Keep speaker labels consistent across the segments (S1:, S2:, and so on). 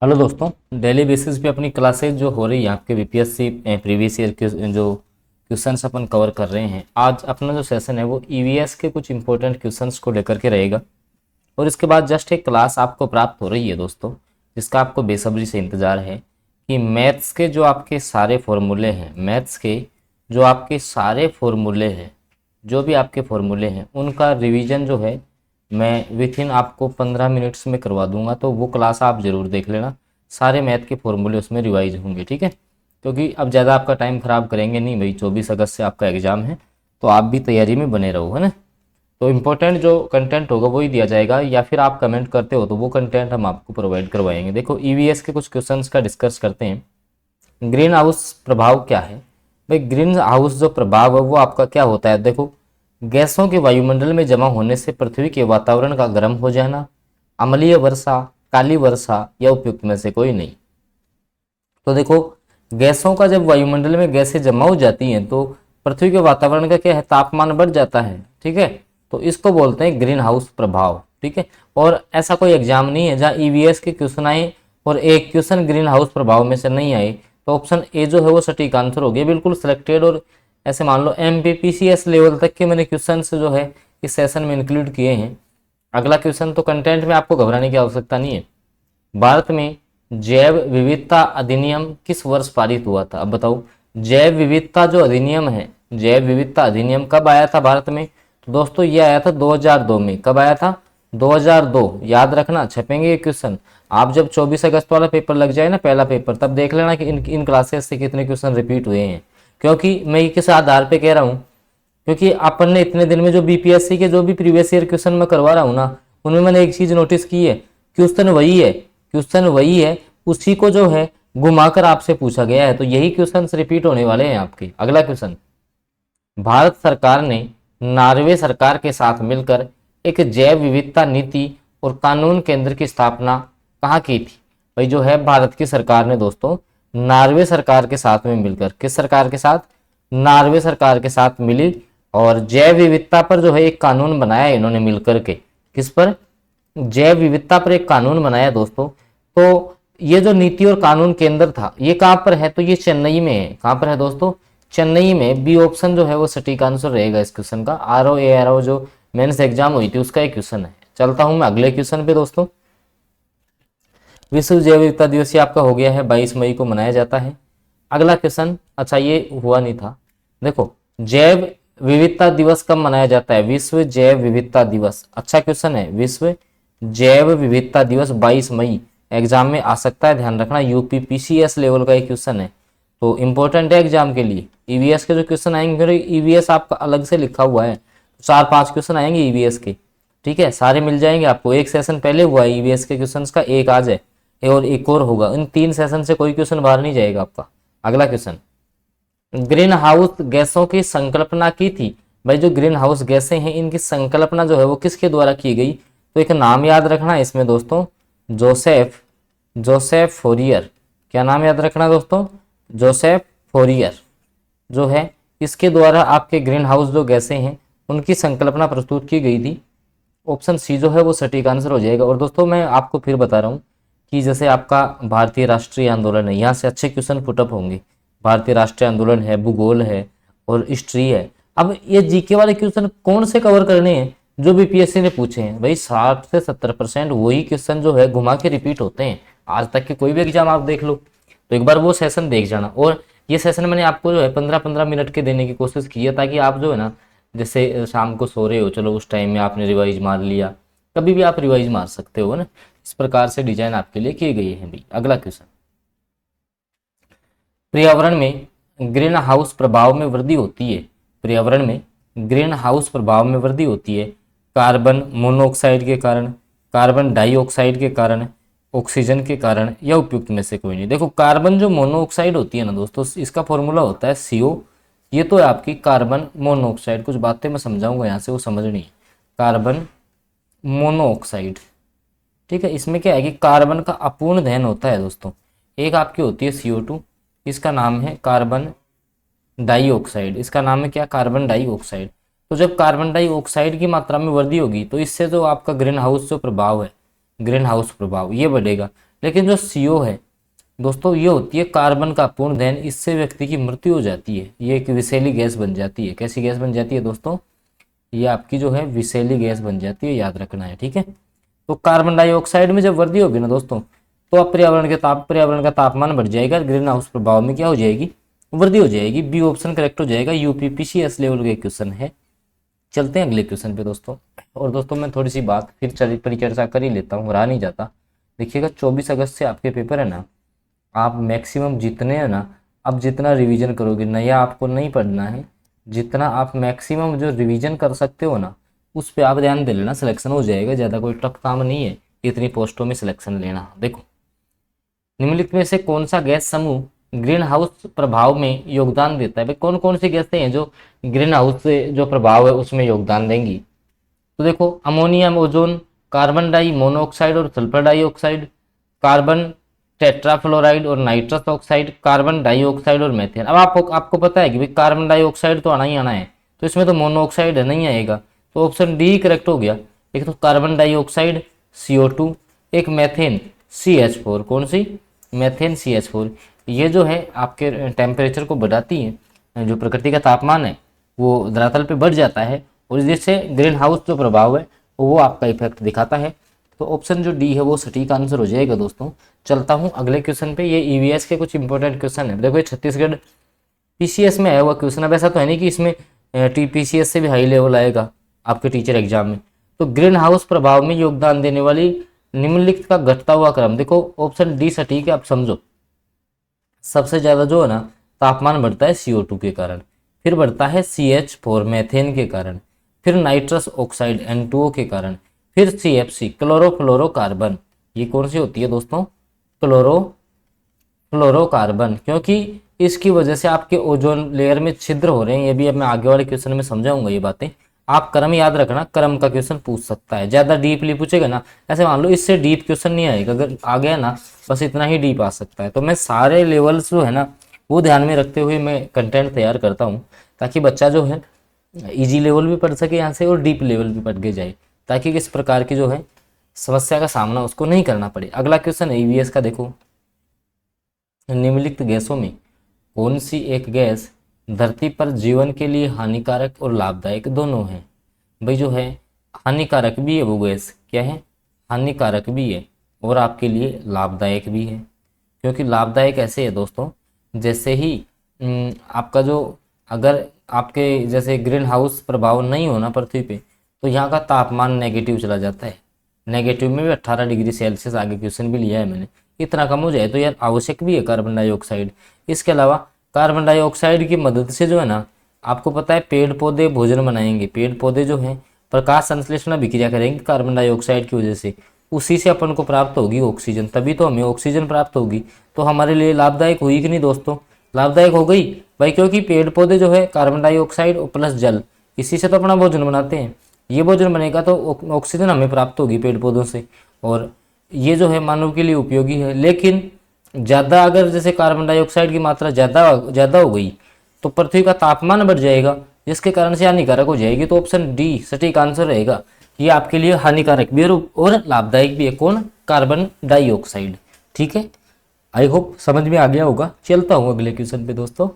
S1: Hello दोस्तों। Daily basis पे अपनी क्लासेज जो हो रही है आपके बीपीएससी प्रीवियस ईयर के जो क्वेश्चंस अपन कवर कर रहे हैं, आज अपना जो सेशन है वो ईवीएस के कुछ इंपॉर्टेंट क्वेश्चंस को लेकर के रहेगा। और इसके बाद जस्ट एक क्लास आपको प्राप्त हो रही है दोस्तों, जिसका आपको बेसब्री से इंतज़ार है कि मैथ्स के जो आपके सारे फॉर्मूले हैं, मैथ्स के जो आपके सारे फॉर्मूले हैं, जो भी आपके फॉर्मूले हैं उनका रिवीजन जो है मैं विथ इन आपको 15 मिनट्स में करवा दूंगा। तो वो क्लास आप ज़रूर देख लेना, सारे मैथ के फॉर्मूले उसमें रिवाइज होंगे, ठीक है। क्योंकि अब ज़्यादा आपका टाइम ख़राब करेंगे नहीं भाई, 24 अगस्त से आपका एग्ज़ाम है, तो आप भी तैयारी में बने रहो, है ना। तो इम्पोर्टेंट जो कंटेंट होगा वही दिया जाएगा, या फिर आप कमेंट करते हो तो वो कंटेंट हम आपको प्रोवाइड करवाएंगे। देखो ईवीएस के कुछ क्वेश्चंस का डिस्कस करते हैं। ग्रीन हाउस प्रभाव क्या है भाई? ग्रीन हाउस जो प्रभाव है वो आपका क्या होता है? देखो, गैसों के वायुमंडल में जमा होने से पृथ्वी के वातावरण का गर्म हो जाना, अम्लीय वर्षा, काली वर्षा, या उपयुक्त में से कोई नहीं। तो देखो, गैसों का जब वायुमंडल में गैसें जमा हो जाती हैं तो पृथ्वी के वातावरण का क्या है, तापमान बढ़ जाता है, ठीक है। तो इसको बोलते हैं ग्रीन हाउस प्रभाव, ठीक है। और ऐसा कोई एग्जाम नहीं है जहाँ ईवीएस के क्वेश्चन आए और एक क्वेश्चन ग्रीन हाउस प्रभाव में से नहीं आए, तो ऑप्शन ए जो है वो सटीक आंसर हो गया, बिल्कुल सिलेक्टेड। और ऐसे मान लो एमपीपीसीएस लेवल तक के मैंने क्वेश्चन जो है इस सेशन में इंक्लूड किए हैं। अगला क्वेश्चन तो कंटेंट में आपको घबराने की आवश्यकता नहीं है। भारत में जैव विविधता अधिनियम किस वर्ष पारित हुआ था? अब बताओ, जैव विविधता जो अधिनियम है, जैव विविधता अधिनियम कब आया था भारत में? तो दोस्तों ये आया था 2002 में। कब आया था? 2002। याद रखना, छपेंगे ये क्वेश्चन। आप जब 24 अगस्त वाला पेपर लग जाए ना, पहला पेपर, तब देख लेना कि इन क्लासेस से कितने क्वेश्चन रिपीट हुए हैं। क्योंकि मैं ये किस आधार पे कह रहा हूँ, क्योंकि अपन ने इतने दिन में जो बीपीएससी के जो भी प्रीवियस ईयर क्वेश्चन मैं करवा रहा हूँ ना, उनमें मैंने एक चीज नोटिस की है, क्वेश्चन वही है, क्वेश्चन वही है, उसी को जो है घुमाकर आपसे पूछा गया है। तो यही क्वेश्चन रिपीट होने वाले हैं आपके। अगला क्वेश्चन, भारत सरकार ने नॉर्वे सरकार के साथ मिलकर एक जैव विविधता नीति और कानून केंद्र की स्थापना कहाँ की थी? भाई जो है भारत की सरकार ने दोस्तों नॉर्वे सरकार के साथ में मिलकर, किस सरकार के साथ? नॉर्वे सरकार के साथ मिली और जैव विविधता पर जो है एक कानून बनाया इन्होंने मिलकर के। किस पर? जैव विविधता पर एक कानून बनाया दोस्तों। तो ये जो नीति और कानून केंद्र था ये कहाँ पर है? तो ये चेन्नई में है। कहाँ पर है दोस्तों? चेन्नई में। बी ऑप्शन जो है वो सटीक आंसर रहेगा इस क्वेश्चन का। आर ओ जो मेंस एग्जाम हुई थी उसका एक क्वेश्चन है। चलता हूं मैं अगले क्वेश्चन पे दोस्तों। विश्व जैव विविधता दिवस ये आपका हो गया है, 22 मई को मनाया जाता है। अगला क्वेश्चन, अच्छा ये हुआ नहीं था। देखो, जैव विविधता दिवस कब मनाया जाता है? विश्व जैव विविधता दिवस। अच्छा क्वेश्चन है, विश्व जैव विविधता दिवस 22 मई एग्जाम में आ सकता है, ध्यान रखना। यूपी पीसीएस लेवल का एक क्वेश्चन है, तो इंपॉर्टेंट है एग्जाम के लिए। ईवीएस के जो क्वेश्चन आएंगे, ईवीएस आपका अलग से लिखा हुआ है, 4-5 क्वेश्चन आएंगे ईवीएस के, ठीक है। सारे मिल जाएंगे आपको। एक सेशन पहले हुआ है ईवीएस के क्वेश्चंस का, एक आज है और एक और होगा। इन 3 सेशन से कोई क्वेश्चन बाहर नहीं जाएगा आपका। अगला क्वेश्चन, ग्रीन हाउस गैसों की संकल्पना की थी। भाई जो ग्रीन हाउस गैसें हैं इनकी संकल्पना जो है वो किसके द्वारा की गई? तो एक नाम याद रखना इसमें दोस्तों, जोसेफ जोसेफ फोरियर। क्या नाम याद रखना दोस्तों? जोसेफ फोरियर जो है, इसके द्वारा आपके ग्रीन हाउस जो गैसें हैं उनकी संकल्पना प्रस्तुत की गई थी। ऑप्शन सी जो है वो सटीक आंसर हो जाएगा। और दोस्तों मैं आपको फिर बता रहा हूँ कि जैसे आपका भारतीय राष्ट्रीय आंदोलन है, यहाँ से अच्छे क्वेश्चन पुटअप होंगे। भारतीय राष्ट्रीय आंदोलन है, भूगोल है और हिस्ट्री है। अब ये जीके वाले क्वेश्चन कौन से कवर करने हैं? जो बीपीएससी ने पूछे हैं भाई, 60 से 70% वही क्वेश्चन जो है घुमा के रिपीट होते हैं। आज तक के कोई भी एग्जाम आप देख लो, तो एक बार वो सेशन देख जाना। और ये सेशन मैंने आपको जो है 15-15 मिनट के देने की कोशिश की है, ताकि आप जो है ना, जैसे शाम को सो रहे हो, चलो उस टाइम में आपने रिवाइज मार लिया, कभी भी आप रिवाइज मार सकते हो ना। इस प्रकार से डिजाइन आपके लिए किए गए हैं भाई। अगला क्वेश्चन, पर्यावरण में ग्रीन हाउस प्रभाव में वृद्धि होती है। पर्यावरण में ग्रीन हाउस प्रभाव में वृद्धि होती है कार्बन मोनोऑक्साइड के कारण, कार्बन डाइऑक्साइड के कारण, ऑक्सीजन के कारण, या उपयुक्त में से कोई नहीं। देखो, कार्बन जो मोनोऑक्साइड होती है ना दोस्तों, इसका फॉर्मूला होता है CO। ये तो है आपकी कार्बन मोनोऑक्साइड। कुछ बातें मैं समझाऊंगा यहाँ से, वो समझनी है। कार्बन मोनोऑक्साइड, ठीक है। इसमें क्या है कि कार्बन का अपूर्ण दहन होता है दोस्तों। एक आपकी होती है CO2, इसका नाम है कार्बन डाइऑक्साइड। इसका नाम है क्या? Carbon dioxide. तो जब कार्बन डाइऑक्साइड की मात्रा में वृद्धि होगी तो इससे जो आपका ग्रीन हाउस जो प्रभाव है, ग्रीन हाउस प्रभाव ये बढ़ेगा। लेकिन जो CO है दोस्तों, ये होती है कार्बन का पूर्ण दहन, इससे व्यक्ति की मृत्यु हो जाती है। ये एक विषैली गैस बन जाती है। कैसी गैस बन जाती है दोस्तों? ये आपकी जो है विषैली गैस बन जाती है, याद रखना है, ठीक है। तो कार्बन डाइऑक्साइड में जब वृद्धि होगी ना दोस्तों, तो अब पर्यावरण का तापमान बढ़ जाएगा, ग्रीन हाउस प्रभाव में क्या हो जाएगी? वृद्धि हो जाएगी। बी ऑप्शन करेक्ट हो जाएगा। UPPCS लेवल का क्वेश्चन है। चलते हैं अगले क्वेश्चन पे दोस्तों। और दोस्तों मैं थोड़ी सी बात फिर परिचर्चा कर ही लेता हूँ, रहा नहीं जाता। देखिएगा 24 अगस्त से आपके पेपर है ना, आप मैक्सिमम जितने हैं ना, अब जितना रिवीजन करोगे, नया आपको नहीं पढ़ना है, जितना आप मैक्सिमम जो रिवीजन कर सकते हो ना, उस पर आप ध्यान दे लेना, सिलेक्शन हो जाएगा। ज़्यादा कोई टफ काम नहीं है इतनी पोस्टों में सिलेक्शन लेना। देखो निम्नलिखित में से कौन सा गैस समूह ग्रीन हाउस प्रभाव में योगदान देता है? भाई कौन कौन सी गैसें हैं जो ग्रीन हाउस से जो प्रभाव है उसमें योगदान देंगी? तो देखो ammonium, ozone, carbon di monoxide और सल्फर डाइऑक्साइड, कार्बन टेट्राफ्लोराइड और नाइट्रस ऑक्साइड, कार्बन डाइऑक्साइड और मीथेन। अब आपको पता है कि भाई कार्बन डाइऑक्साइड तो आना ही आना है, तो इसमें तो मोनोऑक्साइड नहीं आएगा, तो ऑप्शन डी करेक्ट हो गया। एक तो कार्बन डाइऑक्साइड CO2, एक मीथेन CH4। कौन सी? Methane CH4। ये जो है आपके टेम्परेचर को बढ़ाती है, जो प्रकृति का तापमान है वो धरातल पे बढ़ जाता है, और जिससे ग्रीन हाउस जो प्रभाव है वो आपका इफेक्ट दिखाता है। तो ऑप्शन जो डी है वो सटीक आंसर हो जाएगा दोस्तों। चलता हूँ अगले क्वेश्चन पे। ये EVS के कुछ इंपॉर्टेंट क्वेश्चन है। देखो ये छत्तीसगढ़ PCS में आया हुआ क्वेश्चन। अब ऐसा तो है नहीं कि इसमें TPCS से भी हाई लेवल आएगा आपके टीचर एग्जाम में। तो ग्रीन हाउस प्रभाव में योगदान देने वाली निम्नलिखित का घटता हुआ क्रम। देखो ऑप्शन डी सटीक है, आप समझो। सबसे ज्यादा जो है ना तापमान बढ़ता है CO2 के कारण, फिर बढ़ता है CH4 मीथेन के कारण, फिर नाइट्रस ऑक्साइड N2O के कारण, फिर CFC क्लोरोफ्लोरोकार्बन। ये कौन सी होती है दोस्तों? क्लोरोफ्लोरोकार्बन, क्योंकि इसकी वजह से आपके ओजोन लेयर में छिद्र हो रहे हैं। ये भी अब मैं आगे वाले क्वेश्चन में समझाऊंगा ये बातें। आप क्रम याद रखना, क्रम का क्वेश्चन पूछ सकता है, ज्यादा डीपली पूछेगा ना, ऐसे मान लो इससे डीप क्वेश्चन नहीं आएगा, अगर आ गया ना बस इतना ही डीप आ सकता है। तो मैं सारे लेवल्स जो है ना वो ध्यान में रखते हुए मैं कंटेंट तैयार करता हूँ, ताकि बच्चा जो है इजी लेवल भी पढ़ सके यहाँ से और डीप लेवल भी पढ़ के जाए, ताकि किस प्रकार की जो है समस्या का सामना उसको नहीं करना पड़े। अगला क्वेश्चन है EVS का। देखो निम्नलिखित गैसों में कौन सी एक गैस धरती पर जीवन के लिए हानिकारक और लाभदायक दोनों है? भाई जो है हानिकारक भी है वो गैस, क्या है? हानिकारक भी है और आपके लिए लाभदायक भी है। क्योंकि लाभदायक ऐसे है दोस्तों, जैसे ही आपका जो, अगर आपके जैसे ग्रीन हाउस प्रभाव नहीं होना पृथ्वी पे, तो यहाँ का तापमान नेगेटिव चला जाता है। नेगेटिव में भी 18 डिग्री सेल्सियस, आगे क्वेश्चन भी लिया है मैंने, इतना कम हो जाए तो यार आवश्यक भी है कार्बन डाइऑक्साइड। इसके अलावा कार्बन डाइऑक्साइड की मदद से जो है ना, आपको पता है पेड़ पौधे भोजन बनाएंगे। पेड़ पौधे जो हैं प्रकाश संश्लेषण अभिक्रिया करेंगे कार्बन डाइऑक्साइड की वजह से, उसी से अपन को प्राप्त होगी ऑक्सीजन, तभी तो हमें ऑक्सीजन प्राप्त होगी। तो हमारे लिए लाभदायक हुई कि नहीं दोस्तों? लाभदायक हो गई भाई, क्योंकि पेड़ पौधे जो है कार्बन डाइऑक्साइड और प्लस जल, इसी से तो अपना भोजन बनाते हैं। ये भोजन बनेगा तो ऑक्सीजन हमें प्राप्त होगी पेड़ पौधों से, और ये जो है मानव के लिए उपयोगी है। लेकिन ज़्यादा अगर जैसे कार्बन डाइऑक्साइड की मात्रा ज़्यादा हो गई तो पृथ्वी का तापमान बढ़ जाएगा, जिसके कारण से हानिकारक हो जाएगी। तो ऑप्शन डी सटीक आंसर रहेगा। ये आपके लिए हानिकारक भी है और लाभदायक भी है। कौन? Carbon dioxide. ठीक है, आई होप समझ में आ गया होगा। चलता हूँ अगले क्वेश्चन पे दोस्तों।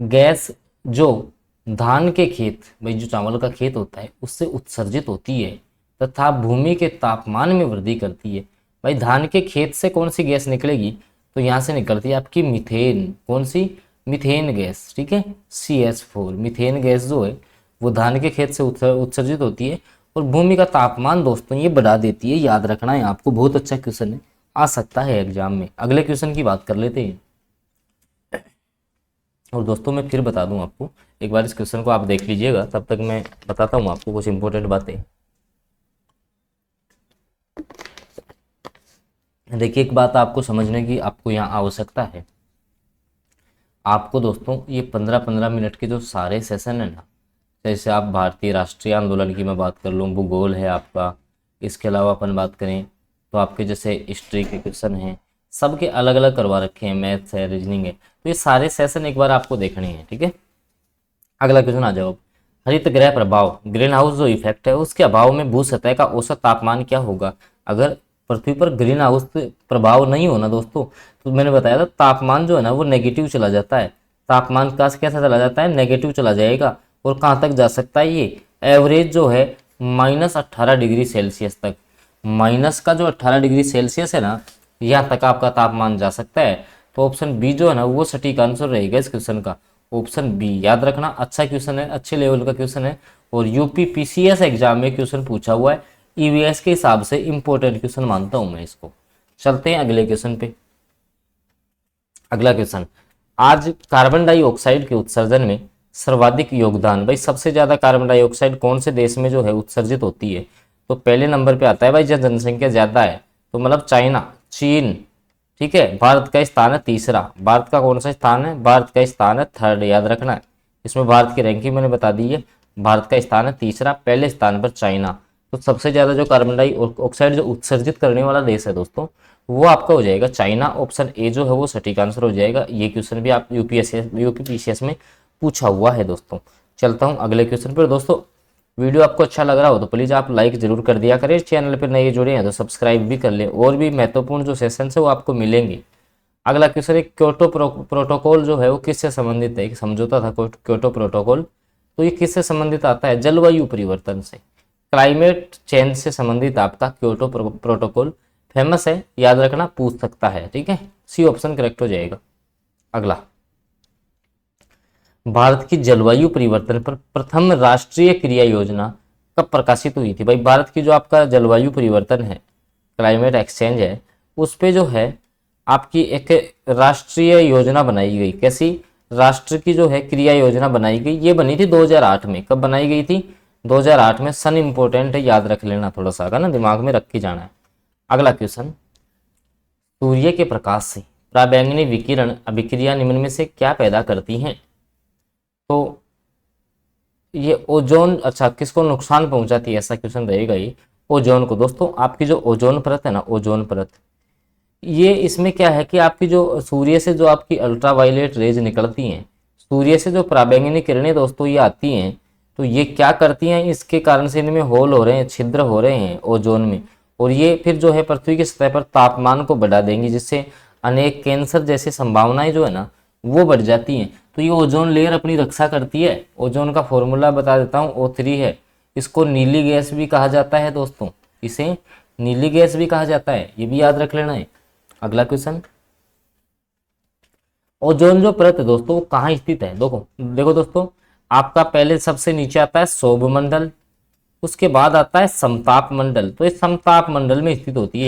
S1: गैस जो धान के खेत, भाई जो चावल का खेत होता है उससे उत्सर्जित होती है तथा भूमि के तापमान में वृद्धि करती है। भाई धान के खेत से कौन सी गैस निकलेगी? तो यहाँ से निकलती है आपकी मीथेन। कौन सी? Methane gas. ठीक है, CH4 मीथेन गैस जो है वो धान के खेत से उत्सर्जित होती है और भूमि का तापमान दोस्तों ये बढ़ा देती है। याद रखना है आपको, बहुत अच्छा क्वेश्चन है, आ सकता है एग्जाम में। अगले क्वेश्चन की बात कर लेते हैं। और दोस्तों मैं फिर बता दूं आपको, एक बार इस क्वेश्चन को आप देख लीजिएगा, तब तक मैं बताता हूं आपको कुछ इंपॉर्टेंट बातें। देखिए एक बात आपको समझने की आपको यहाँ आवश्यकता है। आपको दोस्तों ये 15-15 मिनट के जो सारे सेशन है ना, जैसे आप भारतीय राष्ट्रीय आंदोलन की मैं बात कर लूँ, भूगोल है आपका, इसके अलावा अपन बात करें तो आपके जैसे हिस्ट्री के क्वेश्चन हैं, सबके अलग अलग करवा रखे हैं, मैथ्स है, रीजनिंग है, तो ये सारे सेशन एक बार आपको देखने हैं। ठीक है, अगला क्वेश्चन आ जाओ। हरित गृह प्रभाव, ग्रीन हाउस जो इफेक्ट है, उसके अभाव में भू सतह का औसत तापमान क्या होगा। अगर पृथ्वी पर ग्रीन हाउस प्रभाव नहीं होना दोस्तों, तो मैंने बताया था तापमान जो है ना वो नेगेटिव चला जाता है। तापमान का कैसा चला जाता है, नेगेटिव चला जाएगा। और कहाँ तक जा सकता है ये, एवरेज जो है -18 डिग्री सेल्सियस तक। माइनस का जो 18 डिग्री सेल्सियस है ना, यहाँ तक आपका तापमान जा सकता है। तो ऑप्शन बी जो है ना वो सटीक आंसर रहेगा इस क्वेश्चन का। ऑप्शन बी याद रखना, अच्छा क्वेश्चन है, अच्छे लेवल का क्वेश्चन है, और यूपी पीसीएस एग्जाम में क्वेश्चन पूछा हुआ है। ईवीएस के हिसाब से इंपॉर्टेंट क्वेश्चन मानता हूं मैं इसको। चलते हैं अगले क्वेश्चन पे। अगला क्वेश्चन, आज कार्बन डाइऑक्साइड के उत्सर्जन में सर्वाधिक योगदान, भाई सबसे ज्यादा कार्बन डाइऑक्साइड कौन से देश में जो है उत्सर्जित होती है। तो पहले नंबर पे आता है भाई, जहाँ जनसंख्या ज्यादा है, तो मतलब चाइना, चीन, ठीक है। भारत का स्थान है तीसरा। भारत का कौन सा स्थान है, भारत का स्थान है थर्ड, याद रखना है। इसमें भारत की रैंकिंग मैंने बता दी है। भारत का स्थान है तीसरा, पहले स्थान पर चाइना। तो सबसे ज्यादा जो कार्बन डाइऑक्साइड जो उत्सर्जित करने वाला देश है दोस्तों, वो आपका हो जाएगा चाइना। ऑप्शन ए जो है वो सटीक आंसर हो जाएगा। ये क्वेश्चन भी आप यूपीपीसीएस में पूछा हुआ है दोस्तों। चलता हूँ अगले क्वेश्चन पर। दोस्तों वीडियो आपको अच्छा लग रहा हो तो प्लीज़ आप लाइक जरूर कर दिया करें। चैनल पर नए जुड़े हैं तो सब्सक्राइब भी कर लें, और भी महत्वपूर्ण जो सेशन है वो आपको मिलेंगे। अगला क्वेश्चन है, क्योटो प्रोटोकॉल जो है वो किससे संबंधित है। एक समझौता था क्योटो प्रोटोकॉल, तो ये किससे संबंधित आता है, जलवायु परिवर्तन से, क्लाइमेट चेंज से संबंधित आपका क्योटो प्रोटोकॉल। फेमस है, याद रखना, पूछ सकता है, ठीक है। सी ऑप्शन करेक्ट हो जाएगा। अगला, भारत की जलवायु परिवर्तन पर प्रथम राष्ट्रीय क्रिया योजना कब प्रकाशित हुई थी। भाई भारत की जो आपका जलवायु परिवर्तन है, क्लाइमेट एक्सचेंज है, उस पे जो है आपकी एक राष्ट्रीय योजना बनाई गई। कैसी, राष्ट्र की जो है क्रिया योजना बनाई गई। ये बनी थी 2008 में। कब बनाई गई थी, 2008 में। सन इंपॉर्टेंट है, याद रख लेना थोड़ा सा, ना दिमाग में रख के जाना है। अगला क्वेश्चन, सूर्य के प्रकाश से पराबैंगनी विकिरण अभिक्रिया निम्न में से क्या पैदा करती हैं। तो ये ओजोन, अच्छा किसको नुकसान पहुंचाती है, ऐसा क्वेश्चन रहेगा ये। ओजोन को दोस्तों, आपकी जो ओजोन परत है ना, ओजोन परत, ये इसमें क्या है कि आपकी जो सूर्य से जो आपकी अल्ट्रावायलेट रेज निकलती हैं, सूर्य से जो पराबैंगनी किरणें दोस्तों ये आती हैं, तो ये क्या करती हैं, इसके कारण से इनमें होल हो रहे हैं, छिद्र हो रहे हैं ओजोन में, और ये फिर जो है पृथ्वी की सतह पर तापमान को बढ़ा देंगी, जिससे अनेक कैंसर जैसी संभावनाएं जो है ना वो बढ़ जाती हैं। तो ये ओजोन लेयर अपनी रक्षा करती है। ओजोन का फॉर्मूला बता देता हूँ, O3 है। इसको नीली गैस भी कहा जाता है दोस्तों, इसे नीली गैस भी कहा जाता है, ये भी याद रख लेना है। अगला क्वेश्चन, ओजोन जो परत है दोस्तों वो कहाँ स्थित है। देखो देखो दोस्तों, आपका पहले सबसे नीचे आता है सौभ मंडल, उसके बाद आता है समताप मंडल। तो इस समताप मंडल में स्थित होती है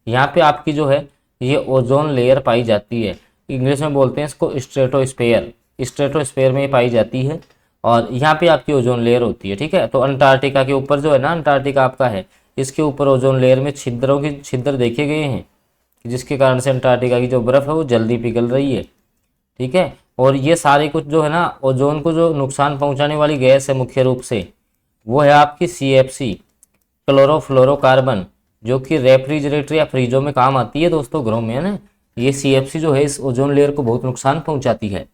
S1: यहाँ पे आपकी जो है ये ओजोन लेयर पाई जाती है। इंग्लिश में बोलते हैं इसको स्ट्रेटोस्फेयर। स्ट्रेटोस्फेयर में ये पाई जाती है, और यहाँ पे आपकी ओजोन लेयर होती है, ठीक है। तो अंटार्कटिका के ऊपर जो है ना, अंटार्कटिका आपका है, इसके ऊपर ओजोन लेयर में छिद्र देखे गए हैं, जिसके कारण से अंटार्कटिका की जो बर्फ है वो जल्दी पिघल रही है, ठीक है। और ये सारे कुछ जो है ना, ओजोन को जो नुकसान पहुंचाने वाली गैस है मुख्य रूप से, वो है आपकी CFC, क्लोरोफ्लोरोकार्बन, जो कि रेफ्रिजरेटर या फ्रीजों में काम आती है दोस्तों, घरों में, है ना। ये CFC जो है इस ओजोन लेयर को बहुत नुकसान पहुंचाती है।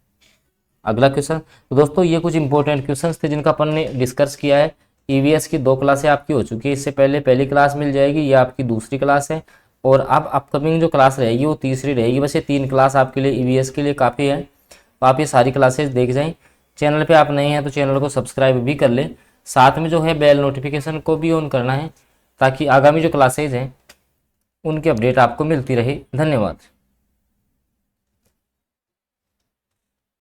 S1: अगला क्वेश्चन, तो दोस्तों ये कुछ इंपॉर्टेंट क्वेश्चंस थे जिनका अपन ने डिस्कस किया है। EVS की 2 क्लासें आपकी हो चुकी है, इससे पहले पहली क्लास मिल जाएगी, ये आपकी दूसरी क्लास है, और अब अपकमिंग जो क्लास रहेगी वो तीसरी रहेगी। बस ये 3 क्लास आपके लिए EVS के लिए काफ़ी है, तो आप ये सारी क्लासेज देख जाएं। चैनल पे आप नए हैं तो चैनल को सब्सक्राइब भी कर लें, साथ में जो है बेल नोटिफिकेशन को भी ऑन करना है, ताकि आगामी जो क्लासेज हैं उनकी अपडेट आपको मिलती रहे। धन्यवाद।